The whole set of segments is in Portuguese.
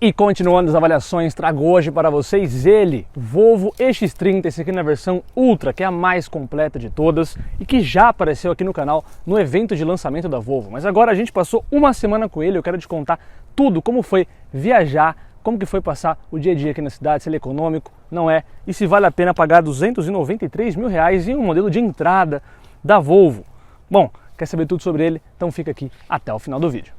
E continuando as avaliações, trago hoje para vocês ele, Volvo EX30, esse aqui na versão Ultra, que é a mais completa de todas e que já apareceu aqui no canal no evento de lançamento da Volvo. Mas agora a gente passou uma semana com ele, eu quero te contar tudo, como foi viajar, como que foi passar o dia a dia aqui na cidade, se ele é econômico, não é, e se vale a pena pagar R$293 mil em um modelo de entrada da Volvo. Bom, quer saber tudo sobre ele? Então fica aqui até o final do vídeo.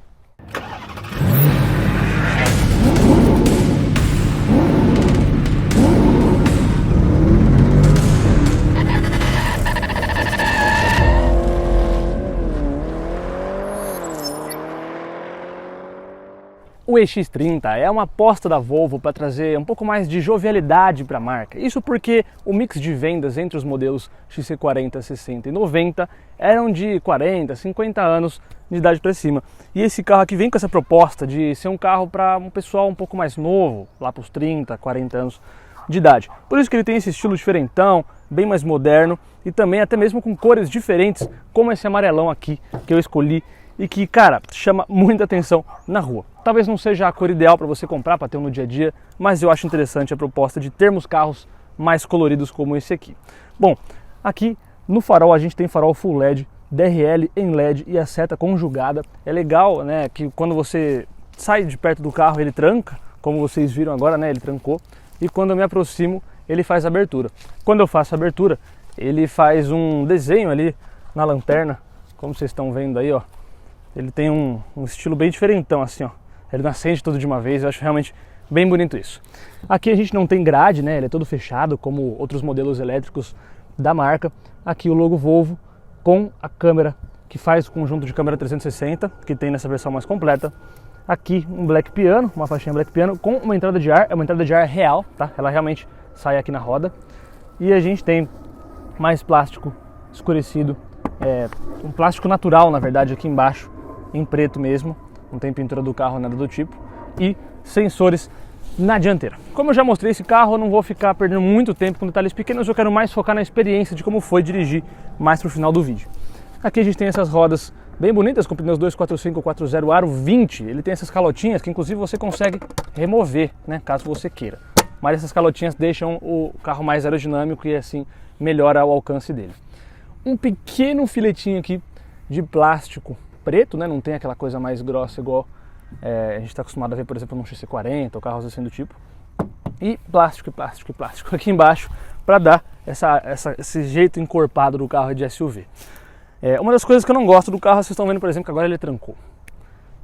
O EX30 é uma aposta da Volvo para trazer um pouco mais de jovialidade para a marca. Isso porque o mix de vendas entre os modelos XC40, 60 e 90 eram de 40, 50 anos de idade para cima. E esse carro aqui vem com essa proposta de ser um carro para um pessoal um pouco mais novo, lá para os 30, 40 anos de idade. Por isso que ele tem esse estilo diferentão, bem mais moderno e também até mesmo com cores diferentes, como esse amarelão aqui que eu escolhi e que, cara, chama muita atenção na rua. Talvez não seja a cor ideal para você comprar, para ter um no dia a dia, mas eu acho interessante a proposta de termos carros mais coloridos como esse aqui. Bom, aqui no farol a gente tem farol Full LED, DRL em LED e a seta conjugada. É legal, né, que quando você sai de perto do carro ele tranca, como vocês viram agora, né, ele trancou, e quando eu me aproximo ele faz abertura. Quando eu faço a abertura, ele faz um desenho ali na lanterna, como vocês estão vendo aí, ó. Ele tem um estilo bem diferentão, assim, ó. Ele não acende tudo de uma vez, eu acho realmente bem bonito isso. Aqui a gente não tem grade, né? Ele é todo fechado, como outros modelos elétricos da marca. Aqui o logo Volvo com a câmera que faz o conjunto de câmera 360, que tem nessa versão mais completa. Aqui um Black Piano, uma faixinha Black Piano com uma entrada de ar, é uma entrada de ar real, tá? Ela realmente sai aqui na roda. E a gente tem mais plástico escurecido, um plástico natural, na verdade, aqui embaixo, em preto mesmo, não tem pintura do carro, nada do tipo, e sensores na dianteira. Como eu já mostrei esse carro, eu não vou ficar perdendo muito tempo com detalhes pequenos, eu quero mais focar na experiência de como foi dirigir mais pro final do vídeo. Aqui a gente tem essas rodas bem bonitas, com pneus 245 40 aro 20, ele tem essas calotinhas que inclusive você consegue remover, né, caso você queira. Mas essas calotinhas deixam o carro mais aerodinâmico e assim melhora o alcance dele. Um pequeno filetinho aqui de plástico preto, né? Não tem aquela coisa mais grossa igual a gente está acostumado a ver, por exemplo, num XC40 ou carros assim do tipo. E plástico, plástico, plástico aqui embaixo para dar esse jeito encorpado do carro de SUV. Uma das coisas que eu não gosto do carro, vocês estão vendo, por exemplo, que agora ele trancou.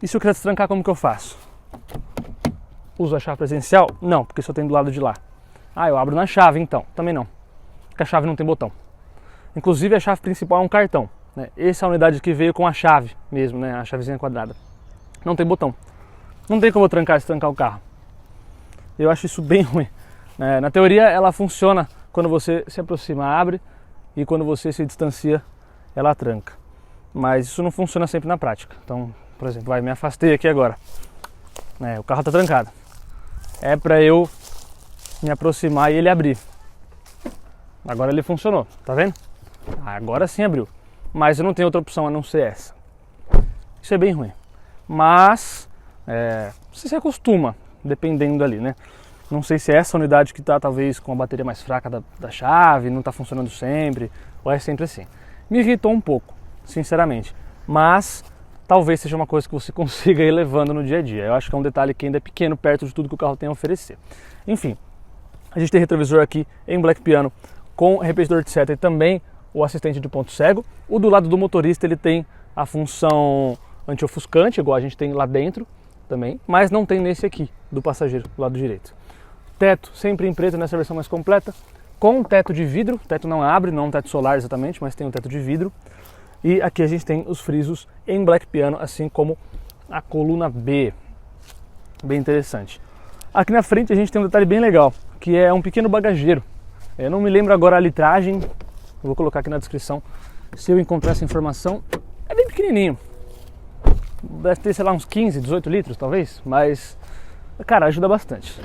E se eu quiser destrancar, como que eu faço? Uso a chave presencial? Não, porque só tem do lado de lá. Ah, eu abro na chave então. Também não, porque a chave não tem botão. Inclusive a chave principal é um cartão. Essa é a unidade que veio com a chave mesmo, né? A chavezinha quadrada. Não tem botão. Não tem como eu trancar e destrancar o carro. Eu acho isso bem ruim. Na teoria ela funciona quando você se aproxima, abre, e quando você se distancia, ela tranca. Mas isso não funciona sempre na prática. Então, por exemplo, me afastei aqui agora. O carro está trancado. É para eu me aproximar e ele abrir. Agora ele funcionou, tá vendo? Agora sim abriu. Mas eu não tenho outra opção a não ser essa. Isso é bem ruim. Mas você se acostuma, dependendo ali, né? Não sei se é essa unidade que está talvez com a bateria mais fraca da chave, não está funcionando sempre, ou é sempre assim. Me irritou um pouco, sinceramente. Mas talvez seja uma coisa que você consiga ir levando no dia a dia. Eu acho que é um detalhe que ainda é pequeno perto de tudo que o carro tem a oferecer. Enfim, a gente tem retrovisor aqui em Black Piano com repetidor de seta e também o assistente de ponto cego. O do lado do motorista ele tem a função anti-ofuscante, igual a gente tem lá dentro também, mas não tem nesse aqui do passageiro, do lado direito. Teto sempre em preto nessa versão mais completa, com teto de vidro. O teto não abre, não é um teto solar exatamente, mas tem um teto de vidro. E aqui a gente tem os frisos em Black Piano, assim como a coluna B. Bem interessante. Aqui na frente a gente tem um detalhe bem legal, que é um pequeno bagageiro. Eu não me lembro agora a litragem, eu vou colocar aqui na descrição se eu encontrar essa informação. É bem pequenininho, deve ter, sei lá, uns 15, 18 litros talvez, mas, cara, ajuda bastante.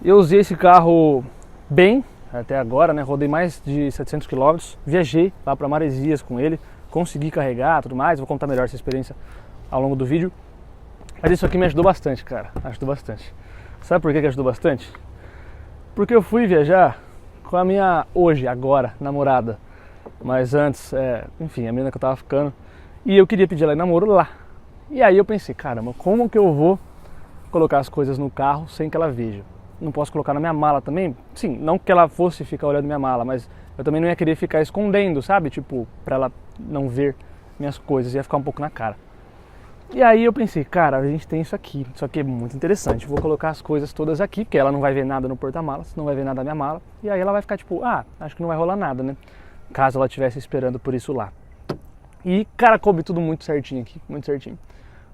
Eu usei esse carro bem até agora, né? Rodei mais de 700 km, viajei lá para Maresias com ele, consegui carregar tudo mais, vou contar melhor essa experiência ao longo do vídeo. Mas isso aqui me ajudou bastante, cara, ajudou bastante. Sabe por que ajudou bastante? Porque eu fui viajar com a minha, agora, namorada. Mas antes, enfim, a menina que eu tava ficando. E eu queria pedir ela em namoro lá. E aí eu pensei, caramba, como que eu vou colocar as coisas no carro sem que ela veja? Não posso colocar na minha mala também? Sim, não que ela fosse ficar olhando minha mala, mas eu também não ia querer ficar escondendo, sabe? Tipo, pra ela não ver minhas coisas, ia ficar um pouco na cara. E aí eu pensei, cara, a gente tem isso aqui é muito interessante, vou colocar as coisas todas aqui, porque ela não vai ver nada no porta-malas, não vai ver nada da minha mala, e aí ela vai ficar tipo, acho que não vai rolar nada, né? Caso ela estivesse esperando por isso lá. E, cara, coube tudo muito certinho aqui, muito certinho.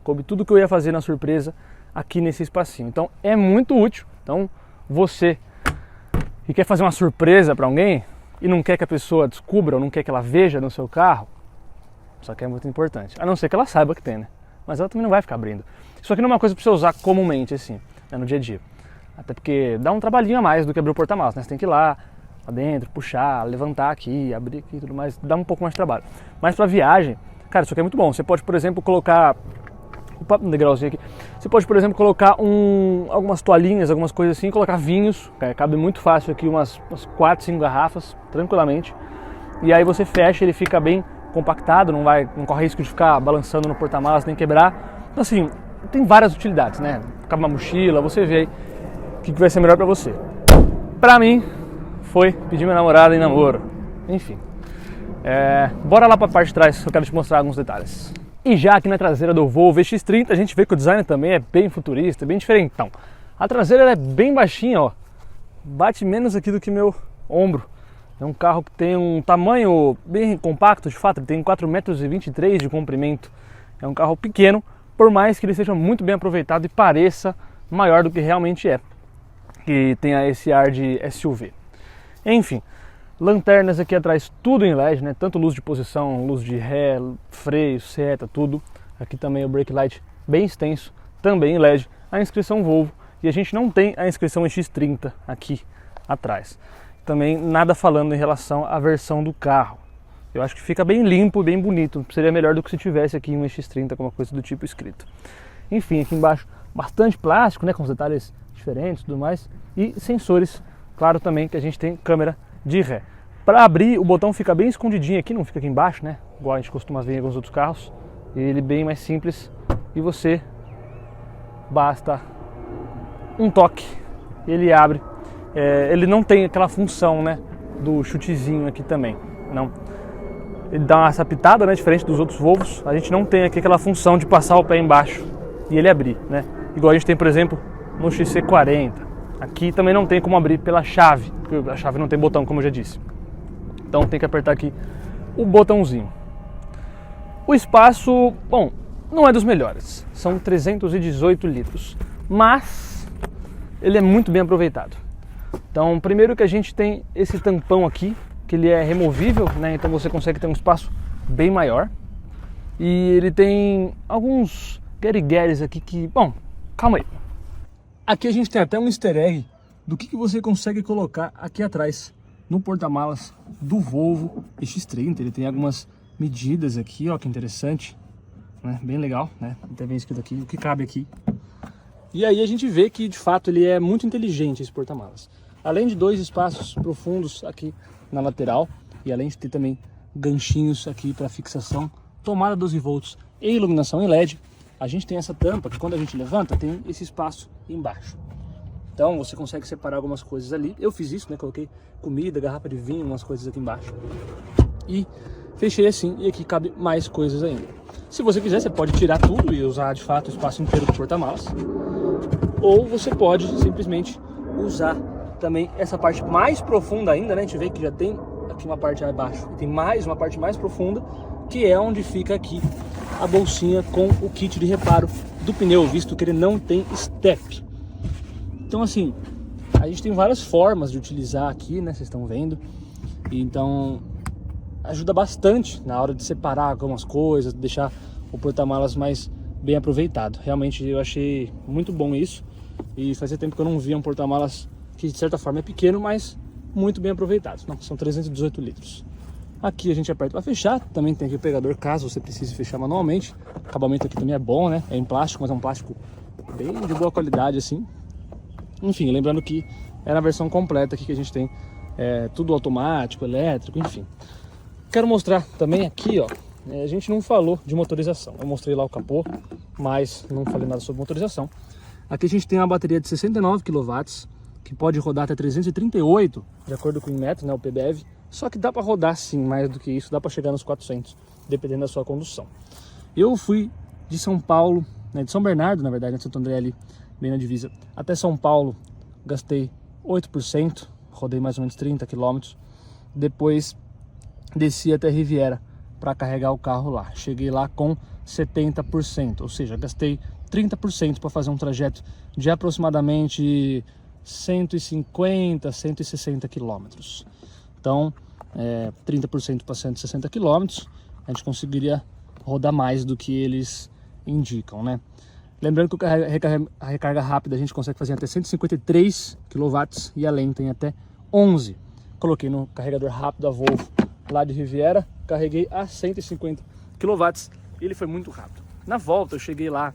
Coube tudo que eu ia fazer na surpresa aqui nesse espacinho. Então é muito útil. Então você que quer fazer uma surpresa para alguém e não quer que a pessoa descubra ou não quer que ela veja no seu carro, isso aqui é muito importante. A não ser que ela saiba que tem, né? Mas ela também não vai ficar abrindo. Isso aqui não é uma coisa para você usar comumente, assim, né, no dia a dia. Até porque dá um trabalhinho a mais do que abrir o porta-malas, né? Você tem que ir lá dentro, puxar, levantar aqui, abrir aqui e tudo mais. Dá um pouco mais de trabalho. Mas para viagem, cara, isso aqui é muito bom. Você pode, por exemplo, colocar... um degrauzinho aqui. Você pode, por exemplo, colocar algumas toalhinhas, algumas coisas assim, colocar vinhos. Cabe muito fácil aqui umas 4, 5 garrafas, tranquilamente. E aí você fecha, ele fica bem compactado, não corre risco de ficar balançando no porta-malas, nem quebrar. Então assim, tem várias utilidades, né? Cabe uma mochila, você vê aí o que vai ser melhor pra você. Pra mim, foi pedir minha namorada em namoro. Enfim. Bora lá pra parte de trás, eu quero te mostrar alguns detalhes. E já aqui na traseira do Volvo EX30, a gente vê que o design também é bem futurista, bem diferentão. A traseira ela é bem baixinha, ó. Bate menos aqui do que meu ombro. É um carro que tem um tamanho bem compacto, de fato, ele tem 4,23 m de comprimento. É um carro pequeno, por mais que ele seja muito bem aproveitado e pareça maior do que realmente é. Que tenha esse ar de SUV. Enfim, lanternas aqui atrás, tudo em LED, né? Tanto luz de posição, luz de ré, freio, seta, tudo. Aqui também o brake light bem extenso, também em LED. A inscrição Volvo e a gente não tem a inscrição EX30 aqui atrás. Também nada falando em relação à versão do carro. Eu acho que fica bem limpo, bem bonito. Seria melhor do que se tivesse aqui um EX30 com uma coisa do tipo escrito. Enfim, aqui embaixo bastante plástico, né? Com os detalhes diferentes e tudo mais. E sensores, claro também que a gente tem câmera de ré. Para abrir, o botão fica bem escondidinho aqui, não fica aqui embaixo, né? Igual a gente costuma ver em alguns outros carros. Ele bem mais simples e você basta um toque, ele abre. Ele não tem aquela função, né, do chutezinho aqui também, não. Ele dá uma sapitada, né, diferente dos outros Volvos. A gente não tem aqui aquela função de passar o pé embaixo e ele abrir, né? Igual a gente tem, por exemplo, no XC40. Aqui também não tem como abrir pela chave, porque a chave não tem botão, como eu já disse. Então tem que apertar aqui o botãozinho. O espaço, bom, não é dos melhores. São 318 litros, mas ele é muito bem aproveitado. Então, primeiro que a gente tem esse tampão aqui, que ele é removível, né? Então você consegue ter um espaço bem maior. E ele tem alguns guerigueres aqui que... Bom, calma aí. Aqui a gente tem até um easter egg do que você consegue colocar aqui atrás no porta-malas do Volvo EX30. Ele tem algumas medidas aqui, ó, que interessante, né? Bem legal, né? Até bem escrito aqui, o que cabe aqui. E aí a gente vê que de fato ele é muito inteligente, esse porta-malas. Além de 2 espaços profundos aqui na lateral e além de ter também ganchinhos aqui para fixação, tomada 12 volts e iluminação em LED, a gente tem essa tampa que quando a gente levanta tem esse espaço embaixo. Então você consegue separar algumas coisas ali. Eu fiz isso, né? Coloquei comida, garrafa de vinho, umas coisas aqui embaixo. E fechei assim e aqui cabe mais coisas ainda. Se você quiser, você pode tirar tudo e usar de fato o espaço inteiro do porta-malas. Ou você pode simplesmente usar também essa parte mais profunda ainda, né? A gente vê que já tem aqui uma parte abaixo e tem mais uma parte mais profunda, que é onde fica aqui a bolsinha com o kit de reparo do pneu, visto que ele não tem step. Então assim, a gente tem várias formas de utilizar aqui, né? Vocês estão vendo. Então ajuda bastante na hora de separar algumas coisas, deixar o porta-malas mais bem aproveitado. Realmente eu achei muito bom isso. E fazia tempo que eu não via um porta-malas que de certa forma é pequeno, mas muito bem aproveitado. Não, são 318 litros. Aqui a gente aperta para fechar, também tem aqui o pegador caso você precise fechar manualmente. O acabamento aqui também é bom, né? É em plástico, mas é um plástico bem de boa qualidade assim. Enfim, lembrando que é na versão completa aqui que a gente tem tudo automático, elétrico, enfim. Quero mostrar também aqui, ó, a gente não falou de motorização. Eu mostrei lá o capô, mas não falei nada sobre motorização. Aqui a gente tem uma bateria de 69 kW, que pode rodar até 338, de acordo com o Inmetro, né, o PBEV. Só que dá para rodar sim, mais do que isso, dá para chegar nos 400, dependendo da sua condução. Eu fui de São Paulo, né, de São Bernardo, na verdade, de Santo André ali, bem na divisa, até São Paulo, gastei 8%, rodei mais ou menos 30 km. Depois desci até Riviera para carregar o carro lá. Cheguei lá com 70%, ou seja, gastei 30% para fazer um trajeto de aproximadamente 150, 160 quilômetros. Então, 30% para 160 quilômetros, a gente conseguiria rodar mais do que eles indicam, né? Lembrando que a recarga rápida a gente consegue fazer até 153 kW e além tem até 11. Coloquei no carregador rápido da Volvo lá de Riviera, carreguei a 150 kW e ele foi muito rápido. Na volta eu cheguei lá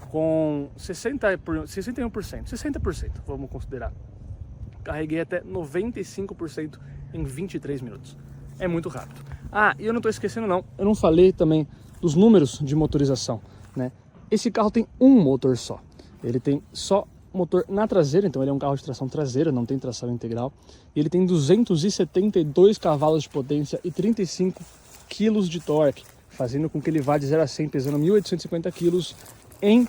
com 60%, vamos considerar. Carreguei até 95% em 23 minutos. É muito rápido. Ah, e eu não estou esquecendo não, eu não falei também dos números de motorização, né? Esse carro tem um motor só. Ele tem só motor na traseira, então ele é um carro de tração traseira, não tem tração integral. Ele tem 272 cavalos de potência e 35 kg de torque, fazendo com que ele vá de 0 a 100 pesando 1.850 kg em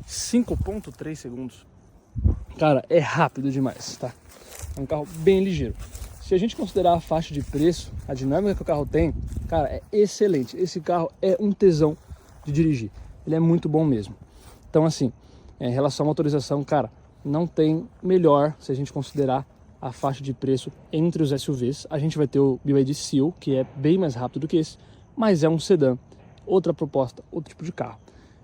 5,3 segundos. Cara, é rápido demais, tá? É um carro bem ligeiro. Se a gente considerar a faixa de preço, a dinâmica que o carro tem, cara, é excelente. Esse carro é um tesão de dirigir. Ele é muito bom mesmo. Então, assim, em relação à motorização, cara, não tem melhor se a gente considerar a faixa de preço entre os SUVs. A gente vai ter o BYD Seal, que é bem mais rápido do que esse, mas é um sedã, outra proposta, outro tipo de carro.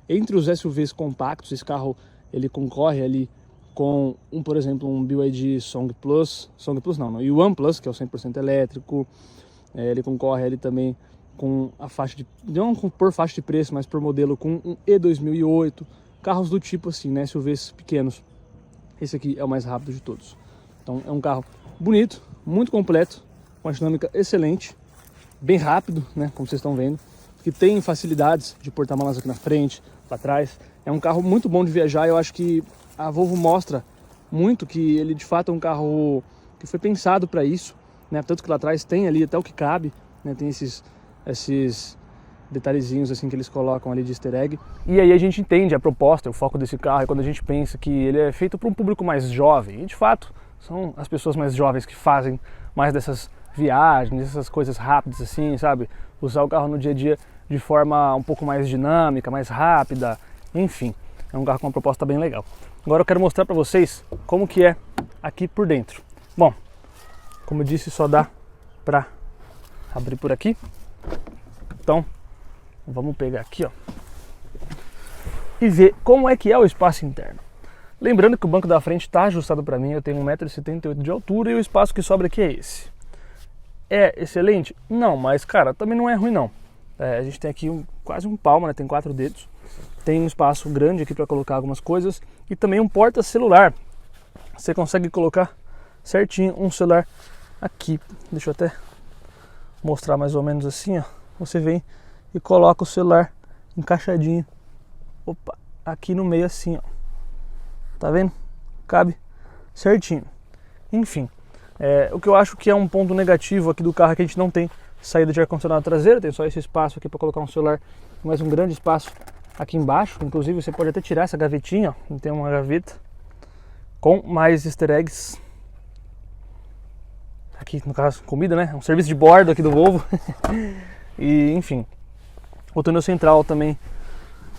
Entre os SUVs compactos, esse carro ele concorre ali com, por exemplo, um BYD Song Plus não, e o One Plus, que é o 100% elétrico. Ele concorre ali também com a faixa de, não por faixa de preço, mas por modelo com um E2008, carros do tipo assim, né, SUVs pequenos. Esse aqui é o mais rápido de todos. Então é um carro bonito, muito completo, com uma dinâmica excelente, bem rápido, né, como vocês estão vendo, que tem facilidades de porta-malas aqui na frente, para trás. É um carro muito bom de viajar. Eu acho que a Volvo mostra muito que ele de fato é um carro que foi pensado para isso, né? Tanto que lá atrás tem ali até o que cabe, né? Tem esses detalhezinhos assim que eles colocam ali de easter egg. E aí a gente entende a proposta, o foco desse carro é quando a gente pensa que ele é feito para um público mais jovem. E de fato são as pessoas mais jovens que fazem mais dessas viagens, essas coisas rápidas assim, sabe? Usar o carro no dia a dia de forma um pouco mais dinâmica, mais rápida, enfim. É um carro com uma proposta bem legal. Agora eu quero mostrar para vocês como que é aqui por dentro. Bom, como eu disse, só dá para abrir por aqui. Então, vamos pegar aqui, ó, e ver como é que é o espaço interno. Lembrando que o banco da frente está ajustado para mim, eu tenho 1,78 m de altura e o espaço que sobra aqui é esse. É excelente? Não, mas cara, também não é ruim não. A gente tem aqui quase um palmo, né? Tem 4 dedos. Tem um espaço grande aqui para colocar algumas coisas e também um porta-celular. Você consegue colocar certinho um celular aqui. Deixa eu até mostrar mais ou menos assim, ó. Você vem e coloca o celular encaixadinho. Opa, aqui no meio assim, ó. Tá vendo? Cabe certinho. Enfim, o que eu acho que é um ponto negativo aqui do carro é que a gente não tem saída de ar-condicionado traseira, tem só esse espaço aqui para colocar um celular, mais um grande espaço aqui embaixo. Inclusive você pode até tirar essa gavetinha, ó, tem uma gaveta com mais easter eggs. Aqui no caso comida, né? Um serviço de bordo aqui do Volvo. E enfim, o túnel central também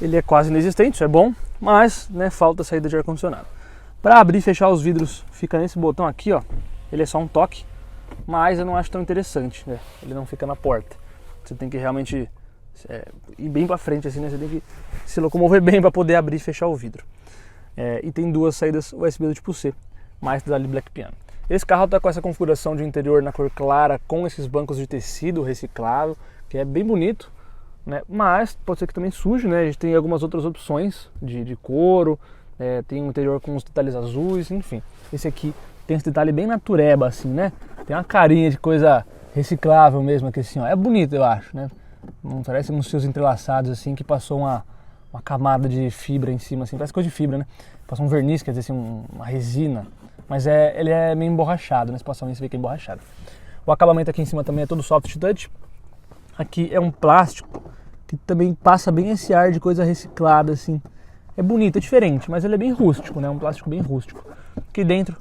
ele é quase inexistente, isso é bom, mas né, falta saída de ar-condicionado. Para abrir e fechar os vidros fica nesse botão aqui, ó. Ele é só um toque, mas eu não acho tão interessante, né? Ele não fica na porta. Você tem que realmente ir bem para frente assim, né? Você tem que se locomover bem para poder abrir e fechar o vidro. E tem 2 saídas USB do tipo C, mais da Black Piano. Esse carro está com essa configuração de interior na cor clara, com esses bancos de tecido reciclável, que é bem bonito, né? Mas pode ser que também suje, né? A gente tem algumas outras opções de couro, tem um interior com os detalhes azuis, enfim. Esse aqui tem esse detalhe bem natureba, assim, né? Tem uma carinha de coisa reciclável mesmo aqui, assim, ó. É bonito, eu acho, né? Não parece uns fios entrelaçados, assim, que passou uma camada de fibra em cima, assim, parece coisa de fibra, né? Passou um verniz, quer dizer, assim, uma resina. Mas ele é meio emborrachado, né? Se passar você vê que é emborrachado. O acabamento aqui em cima também é todo soft touch. Aqui é um plástico que também passa bem esse ar de coisa reciclada, assim. É bonito, é diferente, mas ele é bem rústico, né? Um plástico bem rústico. Aqui dentro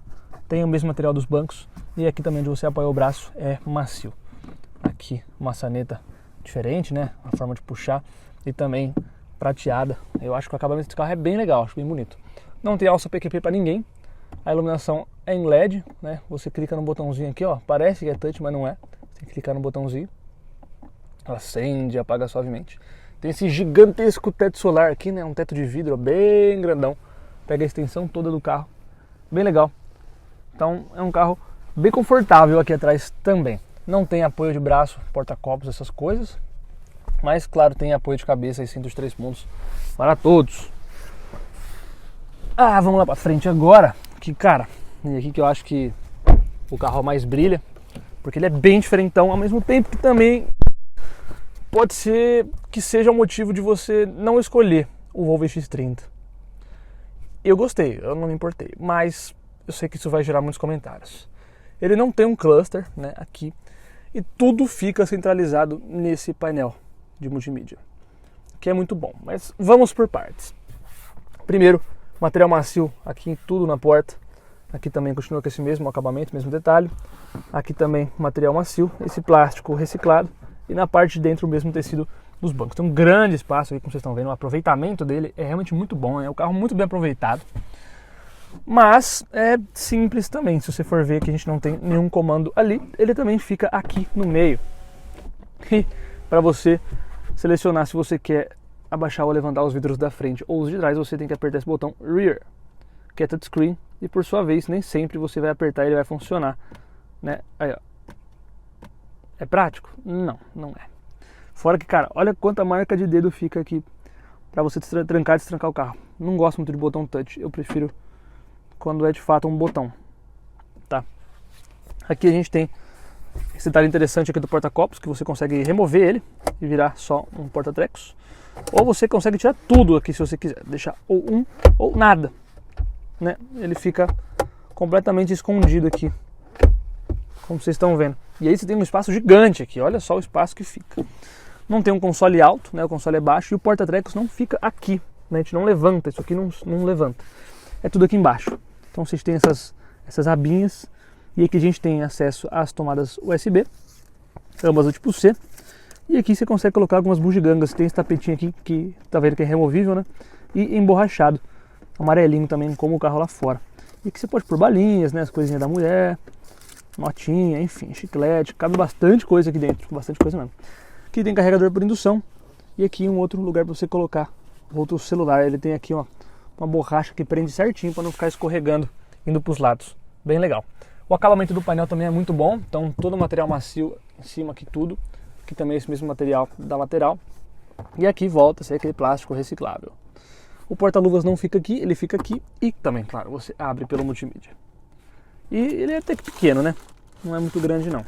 tem o mesmo material dos bancos e aqui também onde você apoia o braço é macio. Aqui maçaneta diferente, né? A forma de puxar e também prateada. Eu acho que o acabamento desse carro é bem legal, acho bem bonito. Não tem alça PQP para ninguém. A iluminação é em LED, né? Você clica no botãozinho aqui, ó. Parece que é touch, mas não é. Você tem que clicar no botãozinho. Ela acende e apaga suavemente. Tem esse gigantesco teto solar aqui, né? Um teto de vidro bem grandão. Pega a extensão toda do carro. Bem legal. Então é um carro bem confortável aqui atrás também. Não tem apoio de braço, porta-copos, essas coisas. Mas claro, tem apoio de cabeça e cinto de 3 pontos para todos. Vamos lá pra frente agora. Que cara, e aqui que eu acho que o carro mais brilha, porque ele é bem diferentão, ao mesmo tempo que também pode ser que seja o motivo de você não escolher o Volvo X30. Eu gostei, eu não me importei, mas eu sei que isso vai gerar muitos comentários. Ele não tem um cluster, né, aqui, e tudo fica centralizado nesse painel de multimídia, que é muito bom, mas vamos por partes. Primeiro, material macio aqui em tudo na porta. Aqui também continua com esse mesmo acabamento, mesmo detalhe. Aqui também material macio, esse plástico reciclado. E na parte de dentro o mesmo tecido dos bancos. Tem um grande espaço aí, como vocês estão vendo. O aproveitamento dele é realmente muito bom. É um carro muito bem aproveitado. Mas é simples também. Se você for ver que a gente não tem nenhum comando ali, ele também fica aqui no meio. E para você selecionar se você quer abaixar ou levantar os vidros da frente ou os de trás, você tem que apertar esse botão Rear, que é touchscreen, e por sua vez nem sempre você vai apertar e ele vai funcionar, né? Aí, ó. É prático? Não, não é. Fora que, cara, olha quanta marca de dedo fica aqui pra você trancar e destrancar o carro. Não gosto muito de botão touch, eu prefiro quando é de fato um botão, tá? Aqui a gente tem esse detalhe interessante aqui do porta-copos, que você consegue remover ele e virar só um porta-trecos. Ou você consegue tirar tudo aqui se você quiser, deixar ou um ou nada, né? Ele fica completamente escondido aqui, como vocês estão vendo. E aí você tem um espaço gigante aqui, olha só o espaço que fica. Não tem um console alto, né? O console é baixo e o porta-trecos não fica aqui, né? A gente não levanta, isso aqui não levanta. É tudo aqui embaixo. Então vocês têm essas abinhas e aqui a gente tem acesso às tomadas USB, ambas do tipo C. E aqui você consegue colocar algumas bugigangas. Tem esse tapetinho aqui que tá vendo que é removível, né? E emborrachado, amarelinho também, como o carro lá fora. E aqui você pode pôr balinhas, né? As coisinhas da mulher, notinha, enfim, chiclete. Cabe bastante coisa aqui dentro, bastante coisa mesmo. Aqui tem carregador por indução e aqui um outro lugar para você colocar outro celular. Ele tem aqui uma borracha que prende certinho para não ficar escorregando, indo para os lados. Bem legal. O acabamento do painel também é muito bom, então todo o material macio em cima aqui tudo. Aqui também esse mesmo material da lateral. E aqui volta a ser aquele plástico reciclável. O porta-luvas não fica aqui, ele fica aqui. E também, claro, você abre pelo multimídia. E ele é até que pequeno, né? Não é muito grande, não.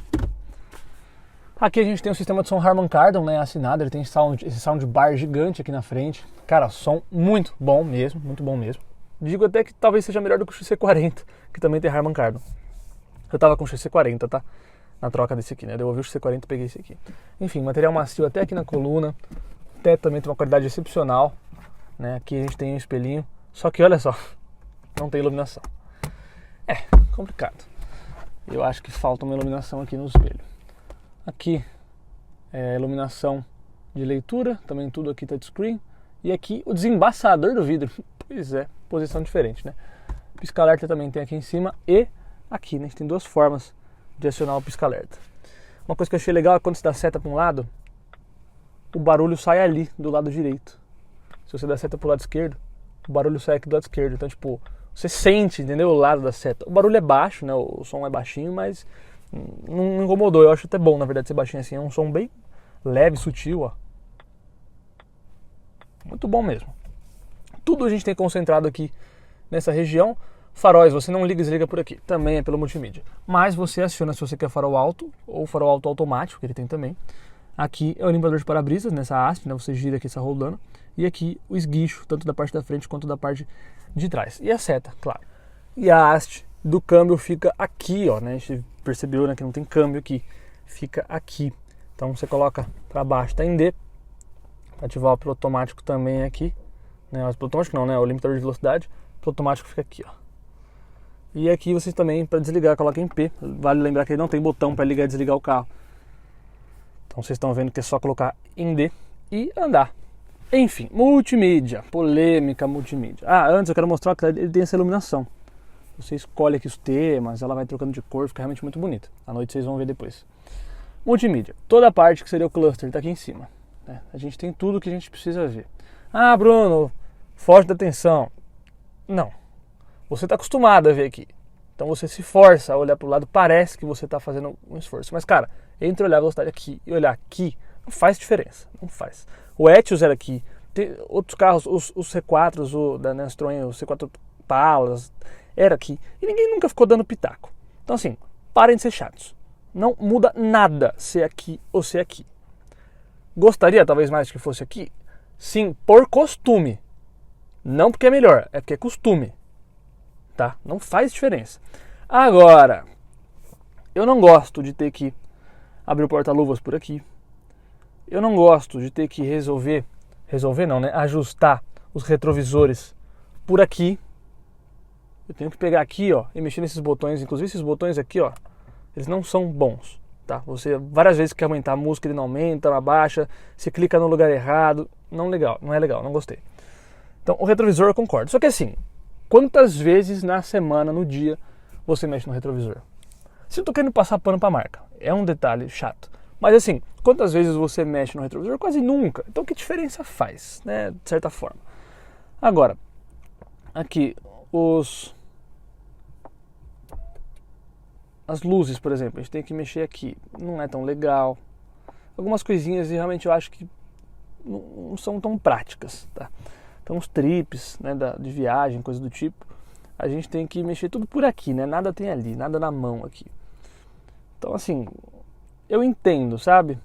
Aqui a gente tem o sistema de som Harman Kardon, né? Assinado. Ele tem esse soundbar gigante aqui na frente. Cara, som muito bom mesmo, muito bom mesmo. Digo até que talvez seja melhor do que o XC40, que também tem Harman Kardon. Eu tava com o XC40, tá? Na troca desse aqui, né? Eu devolvi o XC40 e peguei esse aqui. Enfim, material macio até aqui na coluna. O teto também tem uma qualidade excepcional, né? Aqui a gente tem um espelhinho. Só que olha só, não tem iluminação. É complicado. Eu acho que falta uma iluminação aqui no espelho. Aqui é iluminação de leitura, também tudo aqui touchscreen. E aqui o desembaçador do vidro. Pois é, posição diferente, né? Pisca-alerta também tem aqui em cima e aqui, né? A gente tem duas formas de acionar o pisca-alerta. Uma coisa que eu achei legal é quando você dá seta para um lado, o barulho sai ali do lado direito. Se você dá seta para o lado esquerdo, o barulho sai aqui do lado esquerdo. Então, tipo, Você sente, entendeu? O lado da seta. O barulho é baixo, né? O som é baixinho, mas não incomodou. Eu acho até bom, na verdade, ser baixinho assim. É um som bem leve, sutil, ó. Muito bom mesmo. Tudo a gente tem concentrado aqui nessa região. Faróis, você não liga e desliga por aqui. Também é pelo multimídia. Mas você aciona se você quer farol alto ou farol alto automático, que ele tem também. Aqui é o limpador de para-brisas, nessa haste, né? Você gira aqui essa rolando. E aqui o esguicho, tanto da parte da frente quanto da parte de trás. E a seta, claro. E a haste do câmbio fica aqui, ó, né? A gente percebeu, né, que não tem câmbio aqui. Fica aqui. Então você coloca para baixo, tá em D. Para ativar o piloto automático também aqui. Né? O piloto automático não, né? O limitador de velocidade. O piloto automático fica aqui, ó. E aqui você também, para desligar, coloca em P. Vale lembrar que ele não tem botão para ligar e desligar o carro. Então vocês estão vendo que é só colocar em D e andar. Enfim, multimídia, polêmica multimídia. Antes eu quero mostrar que ele tem essa iluminação. Você escolhe aqui os temas, ela vai trocando de cor, fica realmente muito bonita. À noite vocês vão ver depois. Multimídia, toda a parte que seria o cluster está aqui em cima. Né? A gente tem tudo que a gente precisa ver. Bruno, foge da atenção. Não, você está acostumado a ver aqui. Então você se força a olhar para o lado, parece que você está fazendo um esforço. Mas cara, entre olhar a velocidade aqui e olhar aqui, não faz diferença, não faz. O Etios era aqui, tem outros carros, os C4s, o da Citroën, o C4 Palas, era aqui. E ninguém nunca ficou dando pitaco. Então assim, parem de ser chatos. Não muda nada ser aqui ou ser aqui. Gostaria talvez mais que fosse aqui? Sim, por costume. Não porque é melhor, é porque é costume. Tá? Não faz diferença. Agora, eu não gosto de ter que abrir o porta-luvas por aqui. Eu não gosto de ter que ajustar os retrovisores por aqui. Eu tenho que pegar aqui, ó, e mexer nesses botões. Inclusive esses botões aqui, ó, eles não são bons, tá? Você várias vezes quer aumentar a música, ele não aumenta, não abaixa. Você clica no lugar errado. Não é legal, não gostei. Então o retrovisor eu concordo. Só que assim, quantas vezes na semana, no dia, você mexe no retrovisor? Se eu tô querendo passar pano pra marca, é um detalhe chato. Mas assim, quantas vezes você mexe no retrovisor? Quase nunca. Então que diferença faz, né? De certa forma. Agora, aqui, as luzes, por exemplo, a gente tem que mexer aqui. Não é tão legal. Algumas coisinhas realmente eu acho que não são tão práticas, tá? Então os trips, né, de viagem, coisa do tipo, a gente tem que mexer tudo por aqui, né? Nada tem ali, nada na mão aqui. Então assim, eu entendo, sabe?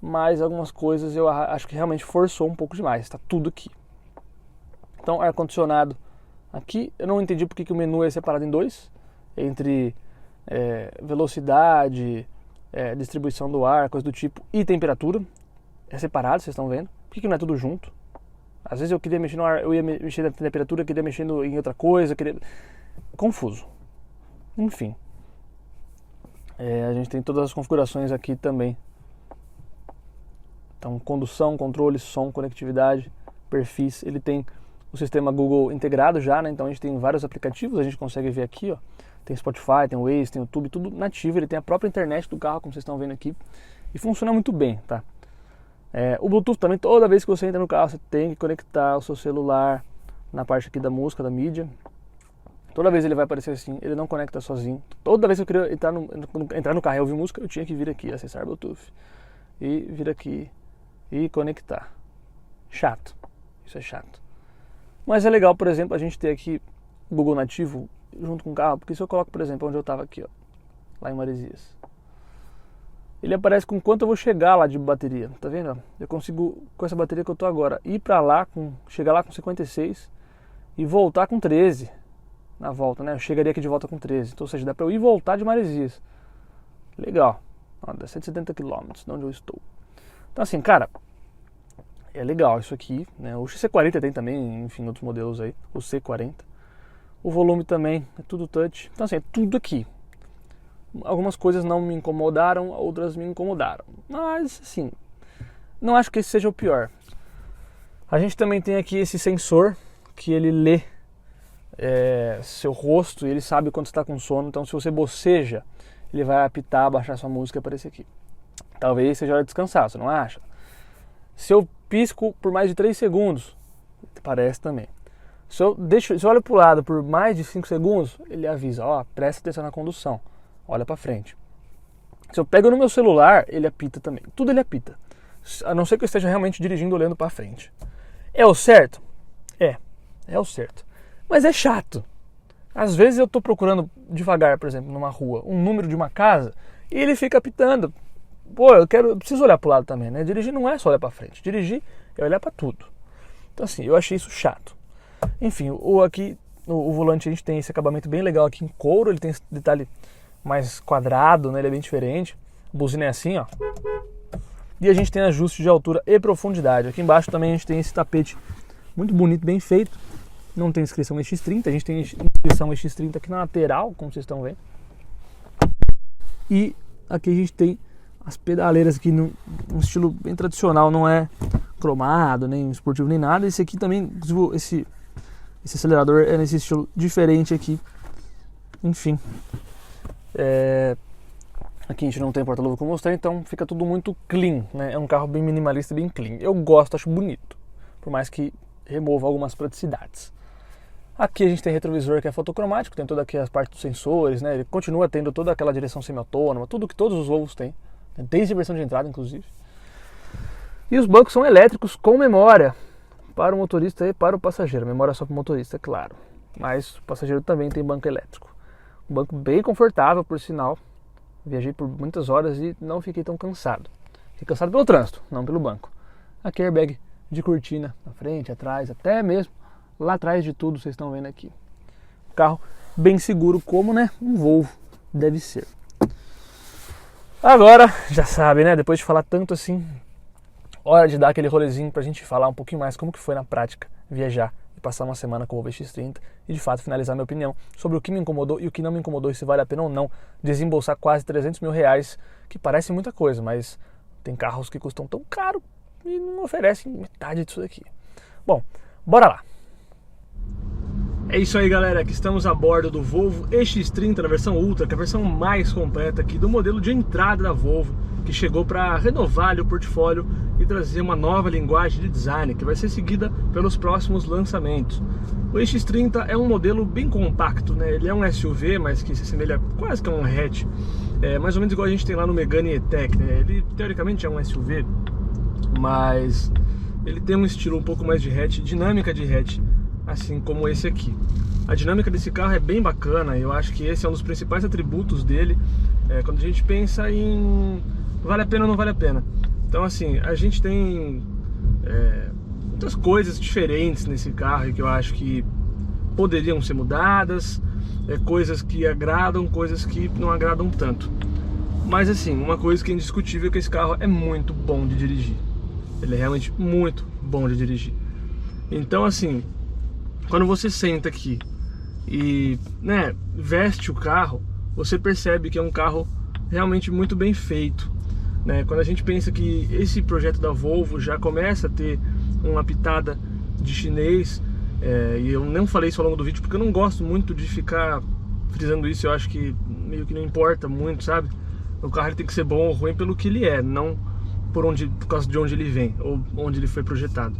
Mas algumas coisas eu acho que realmente forçou um pouco demais. Está tudo aqui. Então ar-condicionado aqui, eu não entendi porque que o menu é separado em dois, entre velocidade, distribuição do ar, coisa do tipo, e temperatura. É separado, vocês estão vendo. Por que não é tudo junto? Às vezes eu queria mexer no ar, eu ia mexer na temperatura, queria mexer em outra coisa, confuso. Enfim. A gente tem todas as configurações aqui também. Então, condução, controle, som, conectividade, perfis. Ele tem o sistema Google integrado já, né? Então a gente tem vários aplicativos, a gente consegue ver aqui, ó. Tem Spotify, tem o Waze, tem o YouTube, tudo nativo. Ele tem a própria internet do carro, como vocês estão vendo aqui. E funciona muito bem, tá? O Bluetooth também, toda vez que você entra no carro, você tem que conectar o seu celular na parte aqui da música, da mídia. Toda vez ele vai aparecer assim, ele não conecta sozinho. Toda vez que eu queria entrar no carro e ouvir música, eu tinha que vir aqui, acessar Bluetooth. E vir aqui e conectar. Chato. Isso é chato. Mas é legal, por exemplo, a gente ter aqui o Google nativo junto com o carro. Porque se eu coloco, por exemplo, onde eu estava aqui, ó, lá em Maresias, ele aparece com quanto eu vou chegar lá de bateria, tá vendo? Eu consigo, com essa bateria que eu tô agora, ir pra lá, chegar lá com 56 e voltar com 13 na volta, né? Eu chegaria aqui de volta com 13, então, ou seja, dá pra eu ir e voltar de Maresias. Legal. Ó, dá 170 km de onde eu estou. Então assim, cara, é legal isso aqui, né? O XC40 tem também, enfim, outros modelos aí, o C40. O volume também, é tudo touch. Então assim, é tudo aqui. Algumas coisas não me incomodaram, outras me incomodaram. Mas, assim, não acho que esse seja o pior. A gente também tem aqui esse sensor que ele lê seu rosto e ele sabe quando você está com sono. Então, se você boceja, ele vai apitar, baixar sua música e aparecer aqui. Talvez seja hora de descansar, você não acha? Se eu pisco por mais de 3 segundos, parece também. Se eu olho para o lado por mais de 5 segundos, ele avisa, ó, presta atenção na condução, olha para frente. Se eu pego no meu celular, ele apita também. Tudo ele apita. A não ser que eu esteja realmente dirigindo olhando para frente. É o certo? É o certo. Mas é chato. Às vezes eu estou procurando devagar, por exemplo, numa rua, um número de uma casa, e ele fica apitando. Pô, eu preciso olhar para o lado também, né? Dirigir não é só olhar para frente. Dirigir é olhar para tudo. Então assim, eu achei isso chato. Enfim, aqui o volante a gente tem esse acabamento bem legal aqui em couro, ele tem esse detalhe mais quadrado, né? Ele é bem diferente. A buzina é assim, ó. E a gente tem ajuste de altura e profundidade. Aqui embaixo também a gente tem esse tapete muito bonito, bem feito. Não tem inscrição EX30, a gente tem inscrição EX30 aqui na lateral, como vocês estão vendo. E aqui a gente tem as pedaleiras aqui num estilo bem tradicional, não é cromado, nem esportivo, nem nada. Esse aqui também, esse acelerador é nesse estilo diferente aqui. Enfim. Aqui a gente não tem porta-luva como mostrei, então fica tudo muito clean, né? É um carro bem minimalista, bem clean. Eu gosto, acho bonito, por mais que remova algumas praticidades. Aqui a gente tem retrovisor que é fotocromático, tem toda aqui as partes dos sensores, né? Ele continua tendo toda aquela direção semi-autônoma, tudo que todos os Volvos têm, né? Desde a versão de entrada, inclusive. E os bancos são elétricos com memória para o motorista e para o passageiro. Memória só para o motorista, é claro, mas o passageiro também tem banco elétrico. Um banco bem confortável, por sinal. Viajei por muitas horas e não fiquei tão cansado. Fiquei cansado pelo trânsito, não pelo banco. Aqui airbag de cortina, na frente, atrás, até mesmo lá atrás de tudo, vocês estão vendo aqui. Carro bem seguro, como, né, um Volvo deve ser. Agora, já sabe, né, depois de falar tanto assim, hora de dar aquele rolezinho pra gente falar um pouquinho mais como que foi na prática viajar e passar uma semana com o Volvo EX30 e de fato finalizar minha opinião sobre o que me incomodou e o que não me incomodou e se vale a pena ou não desembolsar quase 300 mil reais, que parece muita coisa, mas tem carros que custam tão caro e não oferecem metade disso daqui. Bom, bora lá! É isso aí, galera, que estamos a bordo do Volvo EX30 na versão Ultra, que é a versão mais completa aqui do modelo de entrada da Volvo, que chegou para renovar o portfólio e trazer uma nova linguagem de design, que vai ser seguida pelos próximos lançamentos. O EX30 é um modelo bem compacto, né? Ele é um SUV, mas que se assemelha quase que a um hatch, mais ou menos igual a gente tem lá no Megane E-Tech, né? Ele teoricamente é um SUV, mas ele tem um estilo um pouco mais de hatch, dinâmica de hatch, assim como esse aqui. A dinâmica desse carro é bem bacana, eu acho que esse é um dos principais atributos dele, quando a gente pensa em vale a pena ou não vale a pena. Então assim, a gente tem muitas coisas diferentes nesse carro e que eu acho que poderiam ser mudadas, coisas que agradam, coisas que não agradam tanto. Mas assim, uma coisa que é indiscutível é que esse carro é muito bom de dirigir. Ele é realmente muito bom de dirigir. Então assim, quando você senta aqui e, né, veste o carro, você percebe que é um carro realmente muito bem feito, né? Quando a gente pensa que esse projeto da Volvo já começa a ter uma pitada de chinês, e eu não falei isso ao longo do vídeo porque eu não gosto muito de ficar frisando isso, eu acho que meio que não importa muito, sabe? O carro ele tem que ser bom ou ruim pelo que ele é, não por causa de onde ele vem ou onde ele foi projetado.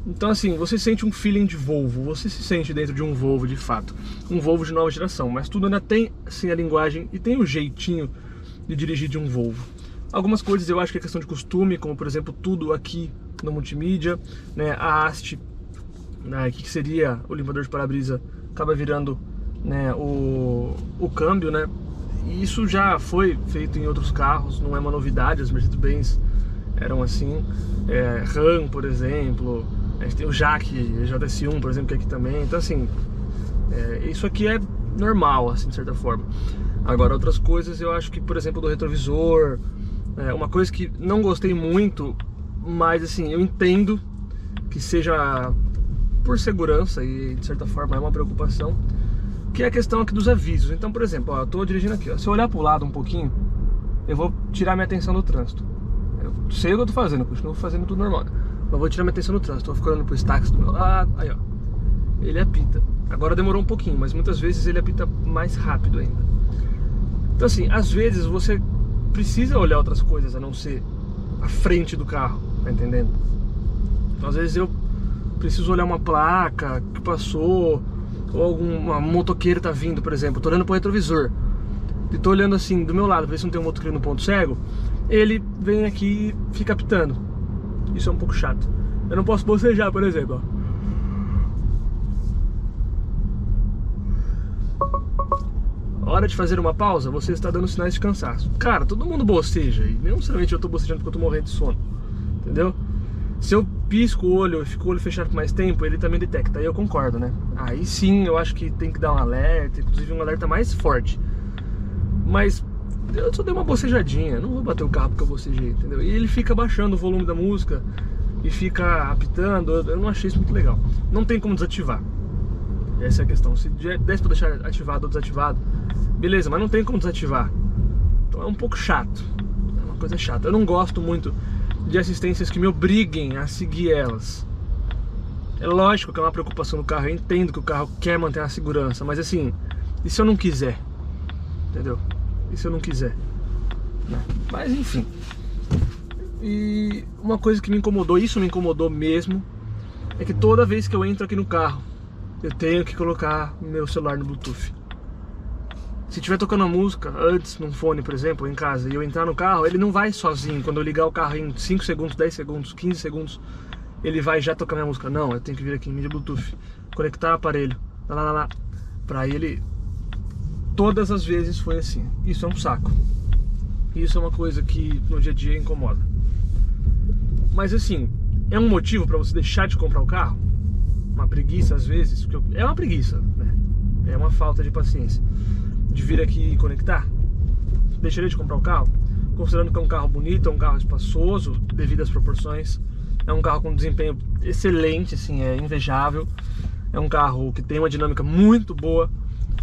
Então assim, você sente um feeling de Volvo, você se sente dentro de um Volvo de fato, um Volvo de nova geração, mas tudo ainda tem assim a linguagem e tem o jeitinho de dirigir de um Volvo. Algumas coisas eu acho que é questão de costume, como por exemplo tudo aqui no multimídia, né, a haste, né, que seria o limpador de para-brisa, acaba virando, né, o câmbio, né, e isso já foi feito em outros carros, não é uma novidade, as Mercedes-Benz eram assim, Ram, por exemplo. A gente tem o Jaque, JS1, por exemplo, que é aqui também. Então assim, isso aqui é normal, assim, de certa forma. Agora, outras coisas eu acho que, por exemplo, do retrovisor, uma coisa que não gostei muito, mas assim, eu entendo que seja por segurança e de certa forma é uma preocupação, que é a questão aqui dos avisos. Então, por exemplo, ó, eu tô dirigindo aqui, ó, se eu olhar pro lado um pouquinho, eu vou tirar minha atenção do trânsito. Eu sei o que eu tô fazendo, eu continuo fazendo tudo normal, mas vou tirar minha atenção do trânsito. Tô ficando pro táxi do meu lado, aí ó, ele apita. Agora demorou um pouquinho, mas muitas vezes ele apita mais rápido ainda. Então assim, às vezes você precisa olhar outras coisas a não ser a frente do carro, tá entendendo? Então às vezes eu preciso olhar uma placa que passou, ou alguma motoqueira tá vindo, por exemplo, tô olhando pro retrovisor e tô olhando assim do meu lado, pra ver se não tem um motoqueiro no ponto cego, ele vem aqui e fica apitando. Isso é um pouco chato. Eu não posso bocejar, por exemplo, ó. Hora de fazer uma pausa, você está dando sinais de cansaço. Cara, todo mundo boceja, e não necessariamente eu tô bocejando porque eu tô morrendo de sono, entendeu? Se eu pisco o olho e fico o olho fechado por mais tempo, ele também detecta, aí eu concordo, né? Aí sim, eu acho que tem que dar um alerta, inclusive um alerta mais forte. Mas eu só dei uma bocejadinha, não vou bater o carro porque eu bocejei, entendeu? E ele fica baixando o volume da música e fica apitando, eu não achei isso muito legal. Não tem como desativar. Essa é a questão, se desse pra deixar ativado ou desativado, beleza, mas não tem como desativar. Então é um pouco chato, é uma coisa chata. Eu não gosto muito de assistências que me obriguem a seguir elas. É lógico que é uma preocupação do carro, eu entendo que o carro quer manter a segurança, mas assim, e se eu não quiser? Entendeu? E se eu não quiser? Mas enfim. E uma coisa que me incomodou, isso me incomodou mesmo, é que toda vez que eu entro aqui no carro, eu tenho que colocar meu celular no Bluetooth. Se estiver tocando a música antes, num fone, por exemplo, em casa, e eu entrar no carro, ele não vai sozinho. Quando eu ligar o carro em 5 segundos, 10 segundos, 15 segundos, ele vai já tocar minha música. Não, eu tenho que vir aqui em mídia Bluetooth, conectar o aparelho, pra ele. Todas as vezes foi assim. Isso é um saco. Isso é uma coisa que no dia a dia incomoda. Mas assim, é um motivo pra você deixar de comprar o carro? Uma preguiça às vezes, porque é uma preguiça, né? É uma falta de paciência de vir aqui e conectar. Deixaria de comprar o carro? Considerando que é um carro bonito, é um carro espaçoso devido às proporções, é um carro com desempenho excelente, assim, é invejável, é um carro que tem uma dinâmica muito boa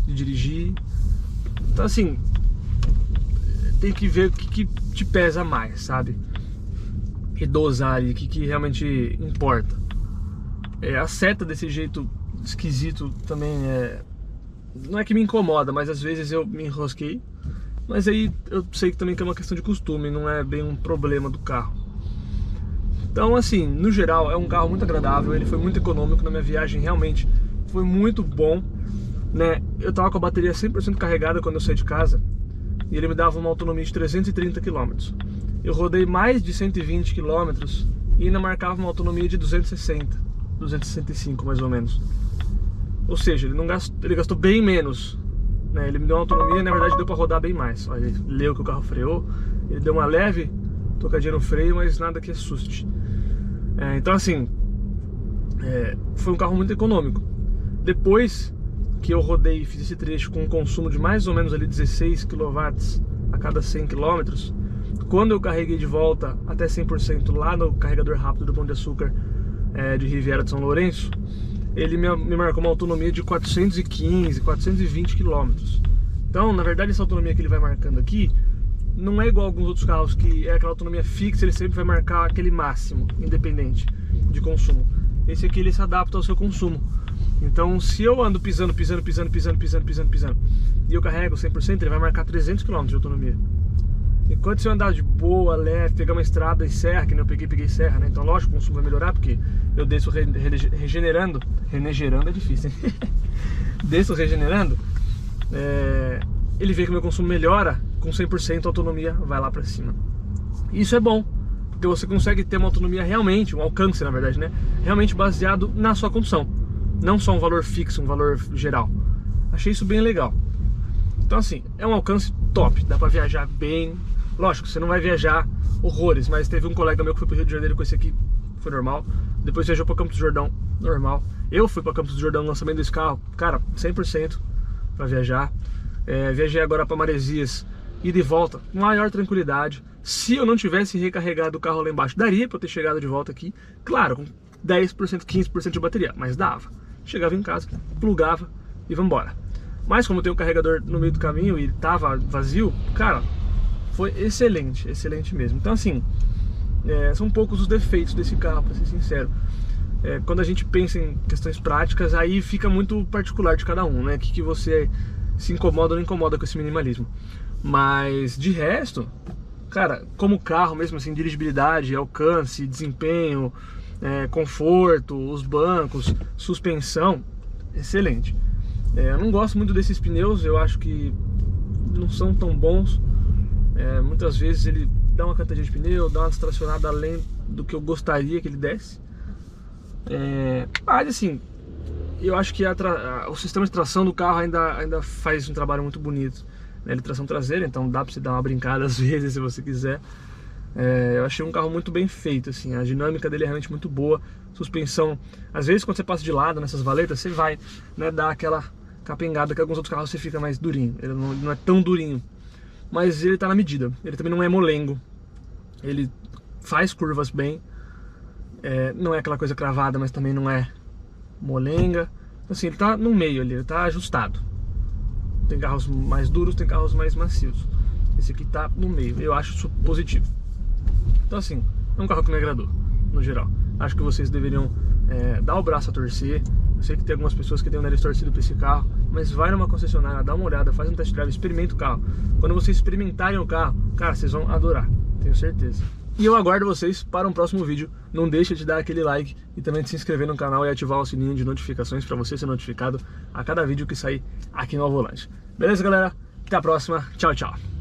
de dirigir. Então assim, tem que ver o que te pesa mais, sabe? E dosar ali, o que realmente importa. A seta desse jeito esquisito também não é que me incomoda, mas às vezes eu me enrosquei. Mas aí eu sei que também que é uma questão de costume, não é bem um problema do carro. Então assim, no geral é um carro muito agradável, ele foi muito econômico na minha viagem, realmente foi muito bom, né? Eu tava com a bateria 100% carregada quando eu saí de casa e ele me dava uma autonomia de 330 km. Eu rodei mais de 120 km e ainda marcava uma autonomia de 265 mais ou menos. Ou seja, ele gastou bem menos, né? Ele me deu uma autonomia e na verdade deu para rodar bem mais. Olha, ele leu que o carro freou, ele deu uma leve tocadinha no freio, mas nada que assuste. Então assim, foi um carro muito econômico. Depois que eu rodei e fiz esse trecho com um consumo de mais ou menos ali 16 kW a cada 100 km, quando eu carreguei de volta até 100% lá no carregador rápido do Pão de Açúcar de Riviera de São Lourenço, ele me marcou uma autonomia de 415, 420 km. Então, na verdade, essa autonomia que ele vai marcando aqui não é igual a alguns outros carros, que é aquela autonomia fixa, ele sempre vai marcar aquele máximo, independente de consumo. Esse aqui ele se adapta ao seu consumo. Então, se eu ando pisando, e eu carrego 100%, ele vai marcar 300 km de autonomia. Enquanto se eu andar de boa, leve, pegar uma estrada e serra, que nem eu peguei serra, né? Então lógico, o consumo vai melhorar, porque eu desço regenerando é difícil, hein? Desço regenerando, ele vê que o meu consumo melhora, com 100% a autonomia vai lá pra cima. Isso é bom, porque você consegue ter uma autonomia realmente, um alcance na verdade, né? Realmente baseado na sua condução, não só um valor fixo, um valor geral. Achei isso bem legal. Então assim, é um alcance top, dá pra viajar bem. Lógico, você não vai viajar horrores, mas teve um colega meu que foi pro Rio de Janeiro com esse aqui, foi normal. Depois viajou pra Campos do Jordão, normal. Eu fui pra Campos do Jordão no lançamento desse carro, cara, 100% pra viajar. Viajei agora pra Maresias, ida e volta, maior tranquilidade. Se eu não tivesse recarregado o carro lá embaixo, daria pra eu ter chegado de volta aqui, claro, com 10%, 15% de bateria, mas dava. Chegava em casa, plugava e vambora. Mas como tem um carregador no meio do caminho e tava vazio, cara, foi excelente, excelente mesmo. Então assim, são poucos os defeitos desse carro, pra ser sincero. Quando a gente pensa em questões práticas, aí fica muito particular de cada um, né? Que você se incomoda ou não incomoda com esse minimalismo. Mas de resto, cara, como carro mesmo assim, dirigibilidade, alcance, desempenho, conforto, os bancos, suspensão, excelente. Eu não gosto muito desses pneus, eu acho que não são tão bons. Muitas vezes ele dá uma cantadinha de pneu, dá uma distracionada além do que eu gostaria que ele desse. Mas assim, eu acho que o sistema de tração do carro ainda faz um trabalho muito bonito. Ele é tração traseira, então dá pra você dar uma brincada às vezes se você quiser. Eu achei um carro muito bem feito, assim, a dinâmica dele é realmente muito boa. Suspensão, às vezes quando você passa de lado nessas valetas, você vai, né, dar aquela capengada que alguns outros carros você fica mais durinho. Ele não é tão durinho, mas ele tá na medida. Ele também não é molengo, ele faz curvas bem, não é aquela coisa cravada, mas também não é molenga. Assim, ele tá no meio ali, ele tá ajustado. Tem carros mais duros, tem carros mais macios. Esse aqui tá no meio, eu acho isso positivo. Então assim, é um carro que me agradou, no geral. Acho que vocês deveriam dar o braço a torcer. Eu sei que tem algumas pessoas que têm o nariz torcido pra esse carro, mas vai numa concessionária, dá uma olhada, faz um test drive, experimenta o carro. Quando vocês experimentarem o carro, cara, vocês vão adorar, tenho certeza. E eu aguardo vocês para um próximo vídeo. Não deixa de dar aquele like e também de se inscrever no canal e ativar o sininho de notificações para você ser notificado a cada vídeo que sair aqui no Ao Volante. Beleza, galera? Até a próxima. Tchau, tchau.